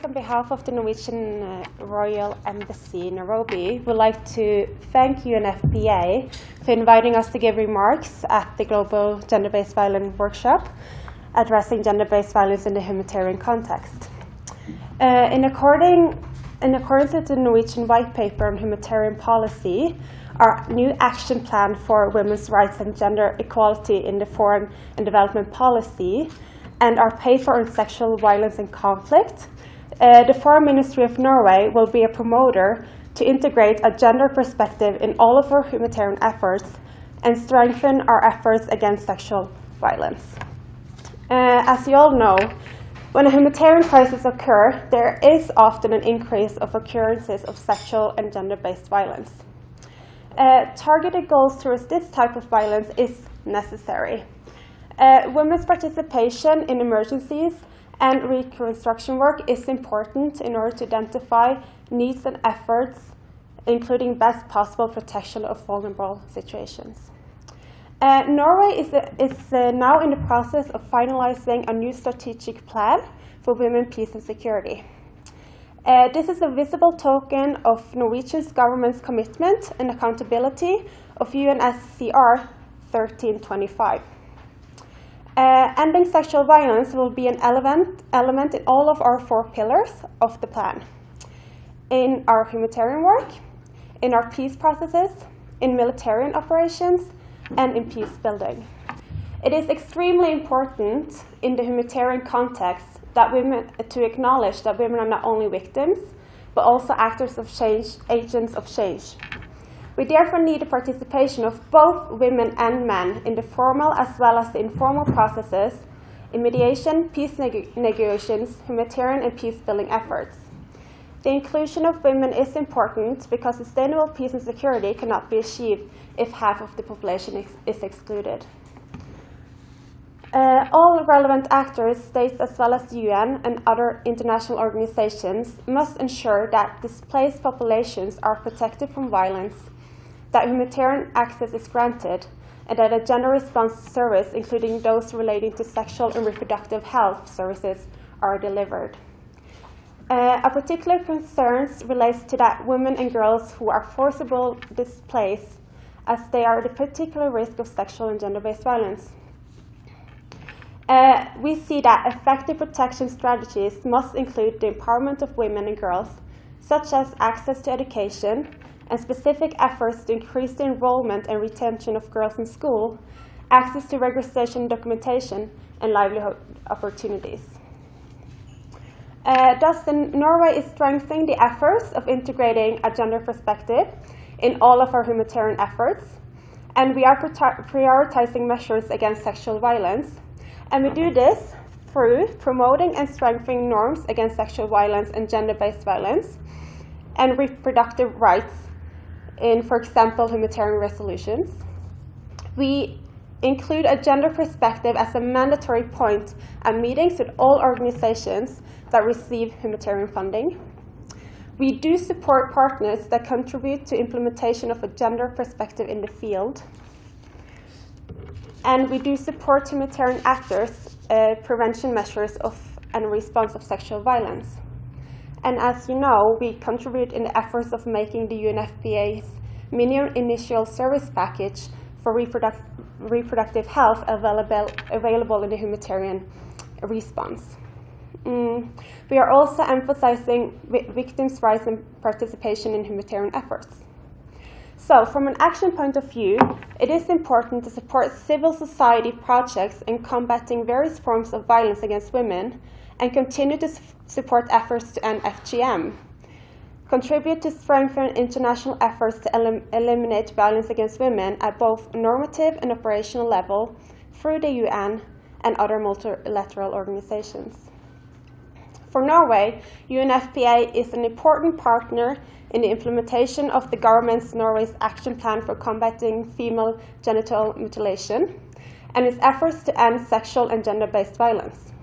on behalf of the Norwegian Royal Embassy in Nairobi, would like to thank UNFPA for inviting us to give remarks at the Global Gender-Based Violence Workshop, addressing gender-based violence in the humanitarian context. In accordance with the Norwegian White Paper on Humanitarian Policy, our new action plan for women's rights and gender equality in the foreign and development policy, and our paper on sexual violence and conflict, the Foreign Ministry of Norway will be a promoter to integrate a gender perspective in all of our humanitarian efforts and strengthen our efforts against sexual violence. As you all know, when a humanitarian crisis occurs, there is often an increase of occurrences of sexual and gender-based violence. Targeted goals towards this type of violence is necessary. Women's participation in emergencies and reconstruction work is important in order to identify needs and efforts, including best possible protection of vulnerable situations. Norway is now in the process of finalizing a new strategic plan for women, peace and security. This is a visible token of Norwegian's government's commitment and accountability of UNSCR 1325. Ending sexual violence will be an element in all of our 4 pillars of the plan. In our humanitarian work, in our peace processes, in military operations, and in peace building. It is extremely important in the humanitarian context that to acknowledge that women are not only victims, but also actors of change, agents of change. We therefore need the participation of both women and men in the formal as well as the informal processes in mediation, peace negotiations, humanitarian and peace-building efforts. The inclusion of women is important because sustainable peace and security cannot be achieved if half of the population is excluded. All relevant actors, states as well as the UN and other international organizations, must ensure that displaced populations are protected from violence, that humanitarian access is granted, and that a gender response service, including those relating to sexual and reproductive health services, are delivered. A particular concern relates to that women and girls who are forcibly displaced, as they are at particular risk of sexual and gender-based violence. We see that effective protection strategies must include the empowerment of women and girls, such as access to education, and specific efforts to increase the enrollment and retention of girls in school, access to registration and documentation, and livelihood opportunities. Thus, Norway is strengthening the efforts of integrating a gender perspective in all of our humanitarian efforts, and we are prioritizing measures against sexual violence, and we do this through promoting and strengthening norms against sexual violence and gender-based violence, and reproductive rights in, for example, humanitarian resolutions. We include a gender perspective as a mandatory point at meetings with all organizations that receive humanitarian funding. We do support partners that contribute to implementation of a gender perspective in the field. And we do support humanitarian actors' prevention measures and response of sexual violence. And as you know, we contribute in the efforts of making the UNFPA's minimum initial service package for reproductive health available in the humanitarian response. We are also emphasizing victims' rights and participation in humanitarian efforts. So, from an action point of view, it is important to support civil society projects in combating various forms of violence against women and continue to support efforts to end FGM, contribute to strengthen international efforts to eliminate violence against women at both normative and operational level through the UN and other multilateral organizations. For Norway, UNFPA is an important partner in the implementation of the government's Norway's action plan for combating female genital mutilation and its efforts to end sexual and gender-based violence.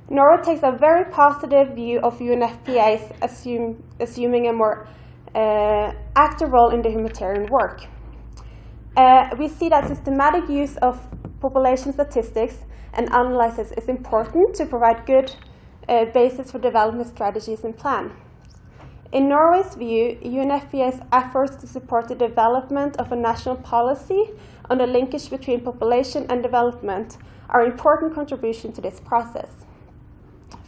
Norway takes a very positive view of UNFPA's assuming a more active role in the humanitarian work. We see that systematic use of population statistics and analysis is important to provide good basis for development strategies and plans. In Norway's view, UNFPA's efforts to support the development of a national policy on the linkage between population and development are an important contribution to this process.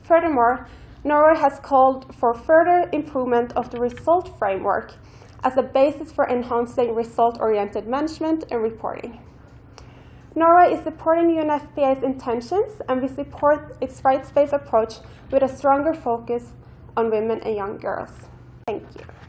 Furthermore, Norway has called for further improvement of the result framework as a basis for enhancing result-oriented management and reporting. Norway is supporting UNFPA's intentions, and we support its rights-based approach with a stronger focus on women and young girls. Thank you.